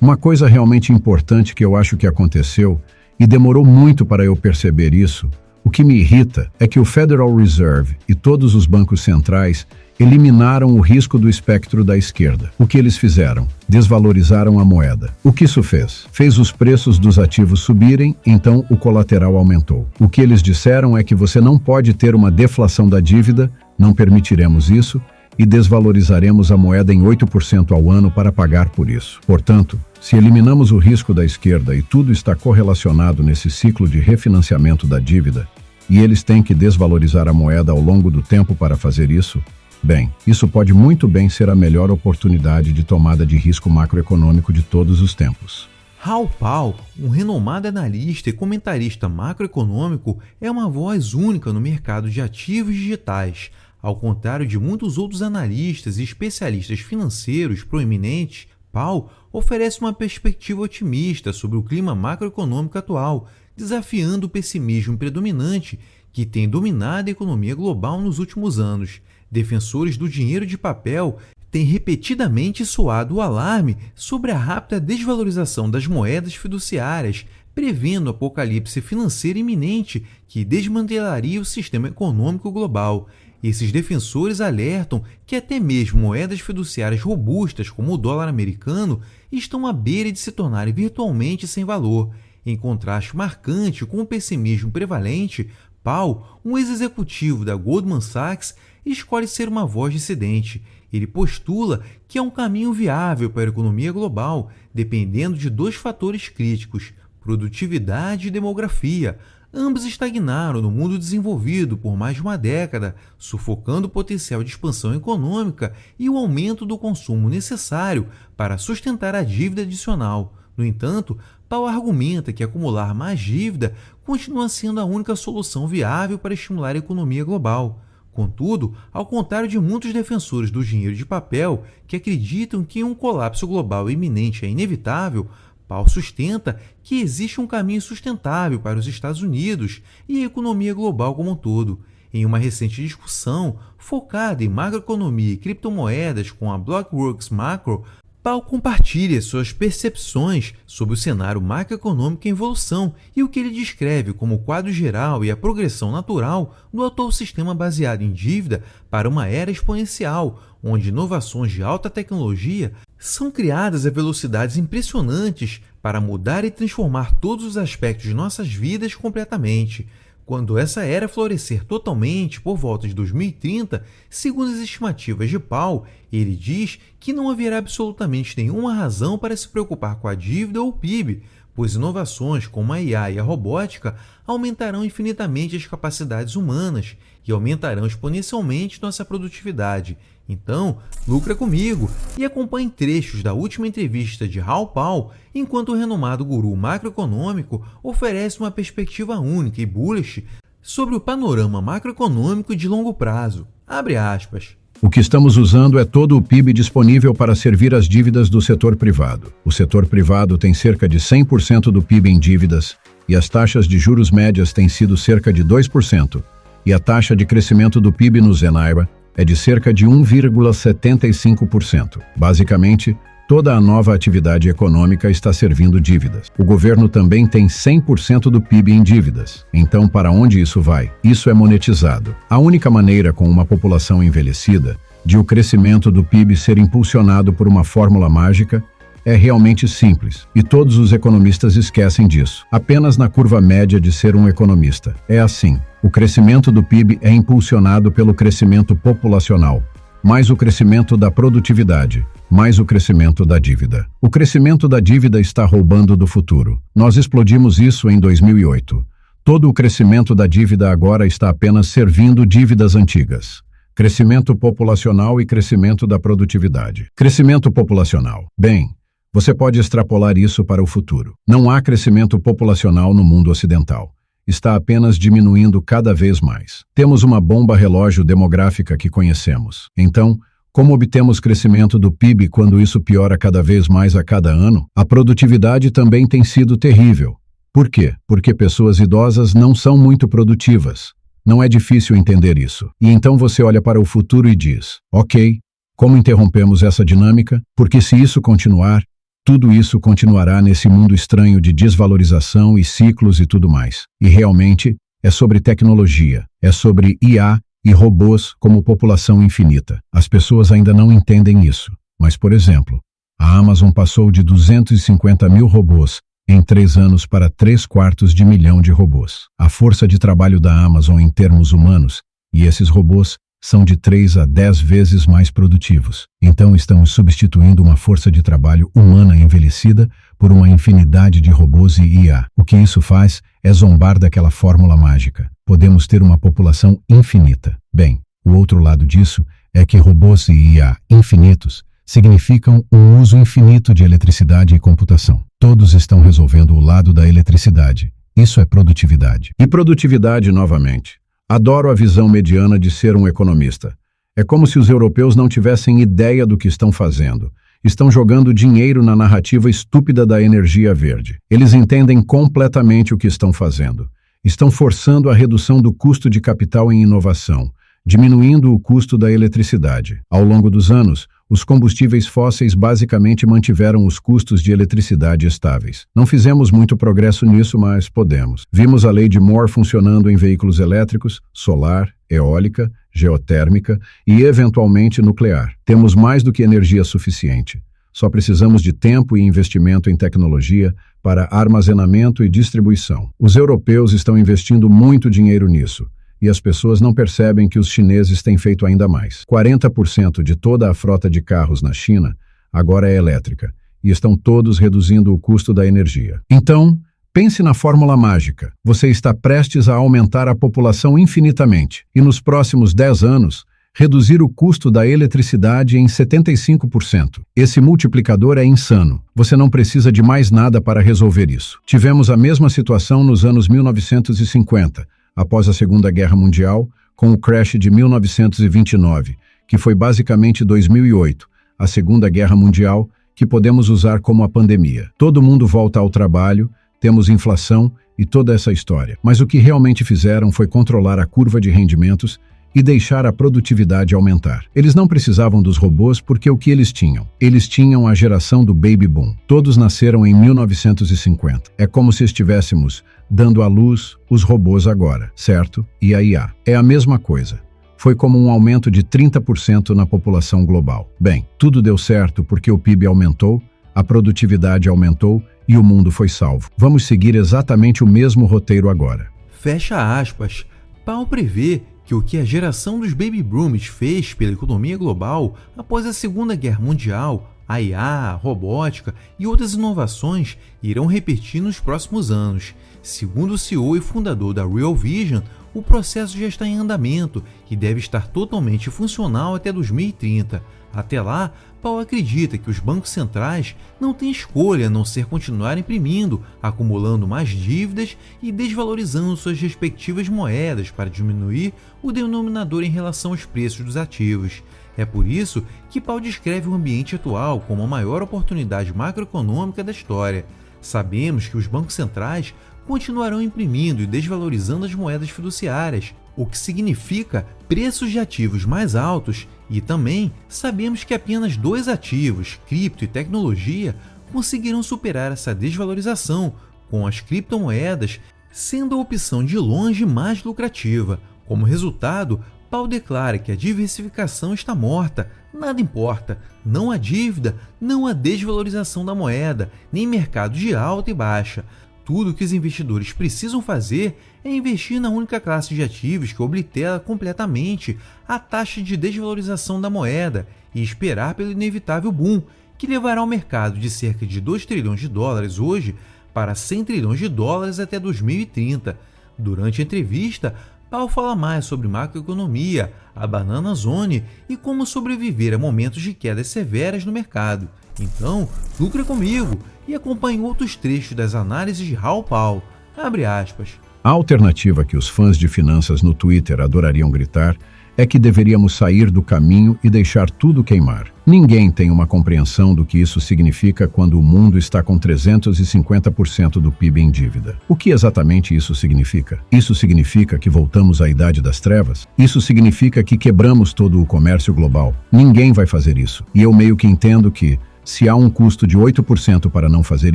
Uma coisa realmente importante que eu acho que aconteceu, e demorou muito para eu perceber isso, o que me irrita é que o Federal Reserve e todos os bancos centrais eliminaram o risco do espectro da esquerda. O que eles fizeram? Desvalorizaram a moeda. O que isso fez? Fez os preços dos ativos subirem, então o colateral aumentou. O que eles disseram é que você não pode ter uma deflação da dívida, não permitiremos isso, e desvalorizaremos a moeda em 8% ao ano para pagar por isso. Portanto, se eliminamos o risco da esquerda e tudo está correlacionado nesse ciclo de refinanciamento da dívida, e eles têm que desvalorizar a moeda ao longo do tempo para fazer isso, bem, isso pode muito bem ser a melhor oportunidade de tomada de risco macroeconômico de todos os tempos. Raul Pal, um renomado analista e comentarista macroeconômico, é uma voz única no mercado de ativos digitais. Ao contrário de muitos outros analistas e especialistas financeiros proeminentes, Pal oferece uma perspectiva otimista sobre o clima macroeconômico atual, desafiando o pessimismo predominante que tem dominado a economia global nos últimos anos. Defensores do dinheiro de papel têm repetidamente soado o alarme sobre a rápida desvalorização das moedas fiduciárias, prevendo o apocalipse financeiro iminente que desmantelaria o sistema econômico global. Esses defensores alertam que até mesmo moedas fiduciárias robustas como o dólar americano estão à beira de se tornarem virtualmente sem valor. Em contraste marcante com o pessimismo prevalente, Pal, um ex-executivo da Goldman Sachs, escolhe ser uma voz dissidente. Ele postula que é um caminho viável para a economia global, dependendo de dois fatores críticos: produtividade e demografia. Ambos estagnaram no mundo desenvolvido por mais de uma década, sufocando o potencial de expansão econômica e o aumento do consumo necessário para sustentar a dívida adicional. No entanto, Pal argumenta que acumular mais dívida continua sendo a única solução viável para estimular a economia global. Contudo, ao contrário de muitos defensores do dinheiro de papel que acreditam que um colapso global iminente é inevitável, Pal sustenta que existe um caminho sustentável para os Estados Unidos e a economia global como um todo. Em uma recente discussão focada em macroeconomia e criptomoedas com a Blockworks Macro, Pal compartilha suas percepções sobre o cenário macroeconômico em evolução e o que ele descreve como o quadro geral e a progressão natural do atual sistema baseado em dívida para uma era exponencial, onde inovações de alta tecnologia são criadas a velocidades impressionantes para mudar e transformar todos os aspectos de nossas vidas completamente. Quando essa era florescer totalmente por volta de 2030, segundo as estimativas de Pal, ele diz que não haverá absolutamente nenhuma razão para se preocupar com a dívida ou o PIB, pois inovações como a IA e a robótica aumentarão infinitamente as capacidades humanas e aumentarão exponencialmente nossa produtividade. Então, lucra comigo e acompanhe trechos da última entrevista de Raul Pal, enquanto o renomado guru macroeconômico oferece uma perspectiva única e bullish sobre o panorama macroeconômico de longo prazo. Abre aspas. O que estamos usando é todo o PIB disponível para servir as dívidas do setor privado. O setor privado tem cerca de 100% do PIB em dívidas e as taxas de juros médias têm sido cerca de 2%, e a taxa de crescimento do PIB no Zenaira é de cerca de 1,75%. Basicamente, toda a nova atividade econômica está servindo dívidas. O governo também tem 100% do PIB em dívidas. Então, para onde isso vai? Isso é monetizado. A única maneira, com uma população envelhecida, de o crescimento do PIB ser impulsionado por uma fórmula mágica é realmente simples, e todos os economistas esquecem disso. Apenas na curva média de ser um economista. É assim. O crescimento do PIB é impulsionado pelo crescimento populacional, mais o crescimento da produtividade, mais o crescimento da dívida. O crescimento da dívida está roubando do futuro. Nós explodimos isso em 2008. Todo o crescimento da dívida agora está apenas servindo dívidas antigas. Crescimento populacional e crescimento da produtividade. Crescimento populacional. Bem, você pode extrapolar isso para o futuro. Não há crescimento populacional no mundo ocidental. Está apenas diminuindo cada vez mais. Temos uma bomba relógio demográfica que conhecemos. Então, como obtemos crescimento do PIB quando isso piora cada vez mais a cada ano? A produtividade também tem sido terrível. Por quê? Porque pessoas idosas não são muito produtivas. Não é difícil entender isso. E então você olha para o futuro e diz, ok, como interrompemos essa dinâmica? Porque se isso continuar, Tudo isso continuará nesse mundo estranho de desvalorização e ciclos e tudo mais. E realmente é sobre tecnologia, é sobre IA e robôs como população infinita. As pessoas ainda não entendem isso. Mas, por exemplo, a Amazon passou de 250 mil robôs em 3 anos para 3/4 de robôs. A força de trabalho da Amazon em termos humanos, e esses robôs são de 3 a 10 vezes mais produtivos. Então estamos substituindo uma força de trabalho humana envelhecida por uma infinidade de robôs e IA. O que isso faz é zombar daquela fórmula mágica. Podemos ter uma população infinita. Bem, o outro lado disso é que robôs e IA infinitos significam um uso infinito de eletricidade e computação. Todos estão resolvendo o lado da eletricidade. Isso é produtividade. E produtividade novamente. Adoro a visão mediana de ser um economista. É como se os europeus não tivessem ideia do que estão fazendo. Estão jogando dinheiro na narrativa estúpida da energia verde. Eles entendem completamente o que estão fazendo. Estão forçando a redução do custo de capital em inovação, diminuindo o custo da eletricidade. Ao longo dos anos, os combustíveis fósseis basicamente mantiveram os custos de eletricidade estáveis. Não fizemos muito progresso nisso, mas podemos. Vimos a lei de Moore funcionando em veículos elétricos, solar, eólica, geotérmica e, eventualmente, nuclear. Temos mais do que energia suficiente. Só precisamos de tempo e investimento em tecnologia para armazenamento e distribuição. Os europeus estão investindo muito dinheiro nisso. E as pessoas não percebem que os chineses têm feito ainda mais. 40% de toda a frota de carros na China agora é elétrica, e estão todos reduzindo o custo da energia. Então, pense na fórmula mágica. Você está prestes a aumentar a população infinitamente, e nos próximos 10 anos, reduzir o custo da eletricidade em 75%. Esse multiplicador é insano. Você não precisa de mais nada para resolver isso. Tivemos a mesma situação nos anos 1950, após a Segunda Guerra Mundial, com o crash de 1929, que foi basicamente 2008, a Segunda Guerra Mundial, que podemos usar como a pandemia. Todo mundo volta ao trabalho, temos inflação e toda essa história. Mas o que realmente fizeram foi controlar a curva de rendimentos e deixar a produtividade aumentar. Eles não precisavam dos robôs porque o que eles tinham? Eles tinham a geração do Baby Boom. Todos nasceram em 1950. É como se estivéssemos dando à luz os robôs agora, certo? E a IA. É a mesma coisa. Foi como um aumento de 30% na população global. Bem, tudo deu certo porque o PIB aumentou, a produtividade aumentou e o mundo foi salvo. Vamos seguir exatamente o mesmo roteiro agora. Fecha aspas. Powell prevê que o que a geração dos baby boomers fez pela economia global após a Segunda Guerra Mundial, a IA, a robótica e outras inovações irão repetir nos próximos anos. Segundo o CEO e fundador da Real Vision, o processo já está em andamento e deve estar totalmente funcional até 2030. Até lá, Powell acredita que os bancos centrais não têm escolha a não ser continuar imprimindo, acumulando mais dívidas e desvalorizando suas respectivas moedas para diminuir o denominador em relação aos preços dos ativos. É por isso que Powell descreve o ambiente atual como a maior oportunidade macroeconômica da história. Sabemos que os bancos centrais continuarão imprimindo e desvalorizando as moedas fiduciárias, o que significa preços de ativos mais altos, e também sabemos que apenas 2 ativos, cripto e tecnologia, conseguirão superar essa desvalorização, com as criptomoedas sendo a opção de longe mais lucrativa. Como resultado, Powell declara que a diversificação está morta, nada importa, não há dívida, não há desvalorização da moeda, nem mercados de alta e baixa. Tudo o que os investidores precisam fazer é investir na única classe de ativos que oblitera completamente a taxa de desvalorização da moeda e esperar pelo inevitável boom, que levará o mercado de cerca de 2 trilhões de dólares hoje para 100 trilhões de dólares até 2030. Durante a entrevista, Powell fala mais sobre macroeconomia, a banana zone e como sobreviver a momentos de quedas severas no mercado. Então, lucra comigo e acompanhe outros trechos das análises de Raul Powell. Abre aspas. A alternativa que os fãs de finanças no Twitter adorariam gritar é que deveríamos sair do caminho e deixar tudo queimar. Ninguém tem uma compreensão do que isso significa quando o mundo está com 350% do PIB em dívida. O que exatamente isso significa? Isso significa que voltamos à Idade das Trevas? Isso significa que quebramos todo o comércio global? Ninguém vai fazer isso. E eu meio que entendo que, Se há um custo de 8% para não fazer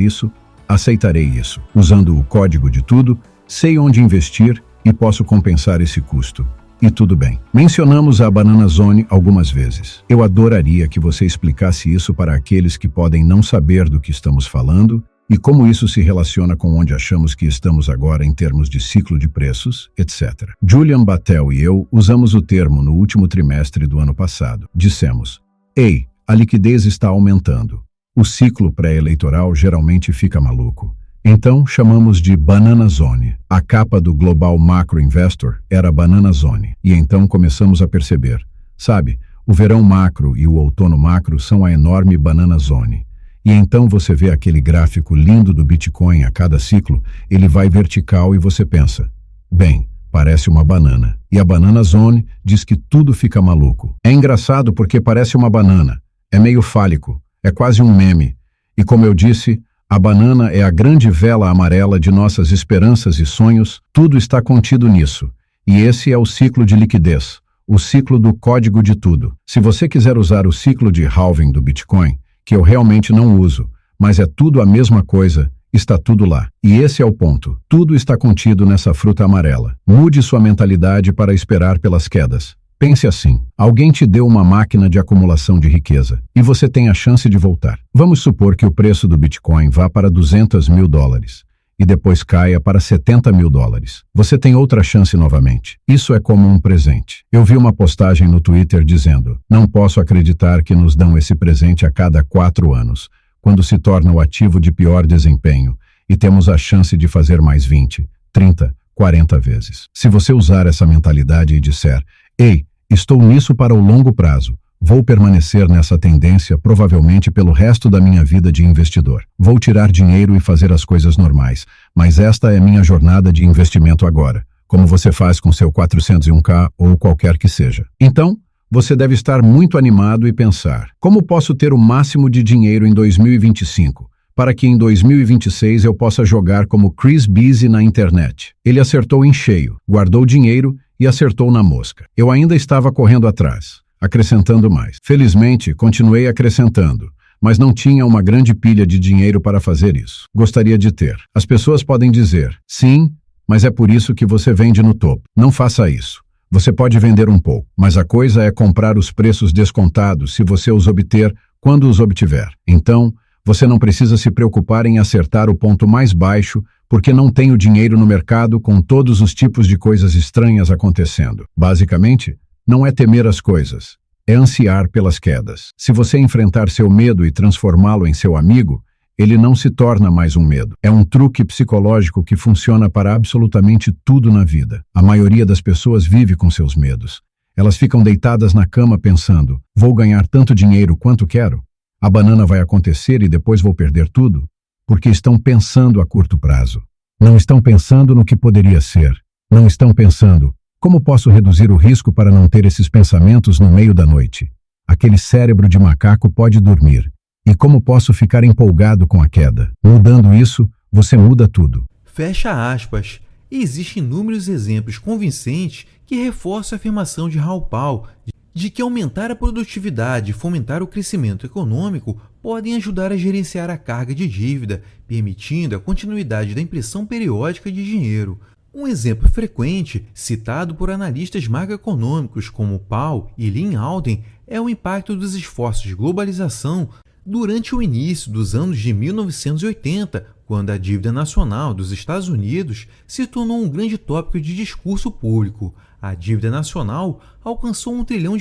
isso, aceitarei isso. Usando o código de tudo, sei onde investir e posso compensar esse custo. E tudo bem. Mencionamos a Banana Zone algumas vezes. Eu adoraria que você explicasse isso para aqueles que podem não saber do que estamos falando e como isso se relaciona com onde achamos que estamos agora em termos de ciclo de preços, etc. Julian Batel e eu usamos o termo no último trimestre do ano passado. Dissemos: "Ei, a liquidez está aumentando. O ciclo pré-eleitoral geralmente fica maluco. Então, chamamos de Banana Zone. A capa do Global Macro Investor era Banana Zone. E então começamos a perceber, sabe, o verão macro e o outono macro são a enorme Banana Zone. E então você vê aquele gráfico lindo do Bitcoin a cada ciclo, ele vai vertical e você pensa, bem, parece uma banana. E a Banana Zone diz que tudo fica maluco. É engraçado porque parece uma banana. É meio fálico. É quase um meme. E como eu disse, a banana é a grande vela amarela de nossas esperanças e sonhos, tudo está contido nisso. E esse é o ciclo de liquidez, o ciclo do código de tudo. Se você quiser usar o ciclo de halving do Bitcoin, que eu realmente não uso, mas é tudo a mesma coisa, está tudo lá. E esse é o ponto. Tudo está contido nessa fruta amarela. Mude sua mentalidade para esperar pelas quedas. Pense assim, alguém te deu uma máquina de acumulação de riqueza e você tem a chance de voltar. Vamos supor que o preço do Bitcoin vá para $200 mil e depois caia para $70 mil. Você tem outra chance novamente. Isso é como um presente. Eu vi uma postagem no Twitter dizendo, não posso acreditar que nos dão esse presente a cada 4 anos, quando se torna o ativo de pior desempenho e temos a chance de fazer mais 20, 30, 40 vezes. Se você usar essa mentalidade e disser, ei, estou nisso para o longo prazo. Vou permanecer nessa tendência provavelmente pelo resto da minha vida de investidor. Vou tirar dinheiro e fazer as coisas normais, mas esta é minha jornada de investimento agora, como você faz com seu 401k ou qualquer que seja. Então, você deve estar muito animado e pensar, como posso ter o máximo de dinheiro em 2025, para que em 2026 eu possa jogar como Chris Busy na internet. Ele acertou em cheio, guardou dinheiro e acertou na mosca. Eu ainda estava correndo atrás, acrescentando mais. Felizmente, continuei acrescentando, mas não tinha uma grande pilha de dinheiro para fazer isso. Gostaria de ter. As pessoas podem dizer, sim, mas é por isso que você vende no topo. Não faça isso. Você pode vender um pouco, mas a coisa é comprar os preços descontados se você os obter quando os obtiver. Então, você não precisa se preocupar em acertar o ponto mais baixo porque não tem o dinheiro no mercado com todos os tipos de coisas estranhas acontecendo. Basicamente, não é temer as coisas, é ansiar pelas quedas. Se você enfrentar seu medo e transformá-lo em seu amigo, ele não se torna mais um medo. É um truque psicológico que funciona para absolutamente tudo na vida. A maioria das pessoas vive com seus medos. Elas ficam deitadas na cama pensando, vou ganhar tanto dinheiro quanto quero? A banana vai acontecer e depois vou perder tudo? Porque estão pensando a curto prazo. Não estão pensando no que poderia ser. Não estão pensando, como posso reduzir o risco para não ter esses pensamentos no meio da noite? Aquele cérebro de macaco pode dormir. E como posso ficar empolgado com a queda? Mudando isso, você muda tudo. Fecha aspas. E existem inúmeros exemplos convincentes que reforçam a afirmação de Raul Pal de que aumentar a produtividade e fomentar o crescimento econômico podem ajudar a gerenciar a carga de dívida, permitindo a continuidade da impressão periódica de dinheiro. Um exemplo frequente, citado por analistas macroeconômicos como Pal e Lynn Alden, é o impacto dos esforços de globalização durante o início dos anos de 1980, quando a dívida nacional dos Estados Unidos se tornou um grande tópico de discurso público. A dívida nacional alcançou $1 trilhão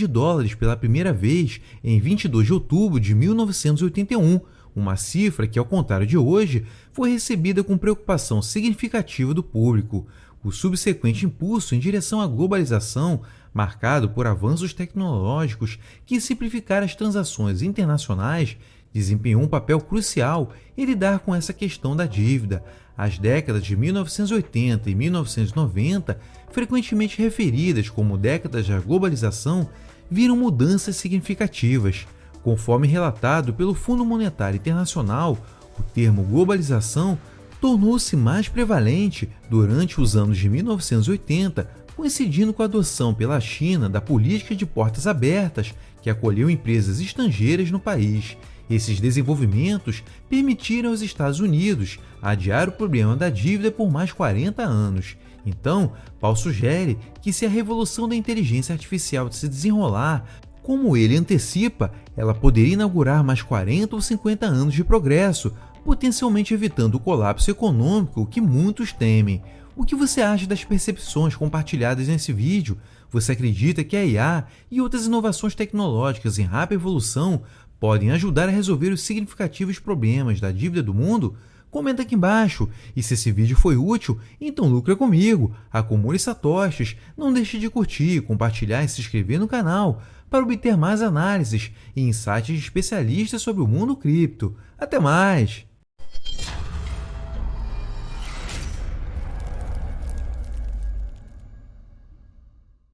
pela primeira vez em 22 de outubro de 1981, uma cifra que, ao contrário de hoje, foi recebida com preocupação significativa do público. O subsequente impulso em direção à globalização, marcado por avanços tecnológicos que simplificaram as transações internacionais, desempenhou um papel crucial em lidar com essa questão da dívida. As décadas de 1980 e 1990, frequentemente referidas como décadas da globalização, viram mudanças significativas. Conforme relatado pelo Fundo Monetário Internacional, o termo globalização tornou-se mais prevalente durante os anos de 1980, coincidindo com a adoção pela China da política de portas abertas, que acolheu empresas estrangeiras no país. Esses desenvolvimentos permitiram aos Estados Unidos adiar o problema da dívida por mais 40 anos. Então, Paul sugere que se a revolução da inteligência artificial se desenrolar como ele antecipa, ela poderia inaugurar mais 40 ou 50 anos de progresso, potencialmente evitando o colapso econômico que muitos temem. O que você acha das percepções compartilhadas nesse vídeo? Você acredita que a IA e outras inovações tecnológicas em rápida evolução podem ajudar a resolver os significativos problemas da dívida do mundo? Comenta aqui embaixo, e se esse vídeo foi útil, então lucra comigo, acumule satoshis, não deixe de curtir, compartilhar e se inscrever no canal para obter mais análises e insights de especialistas sobre o mundo cripto. Até mais!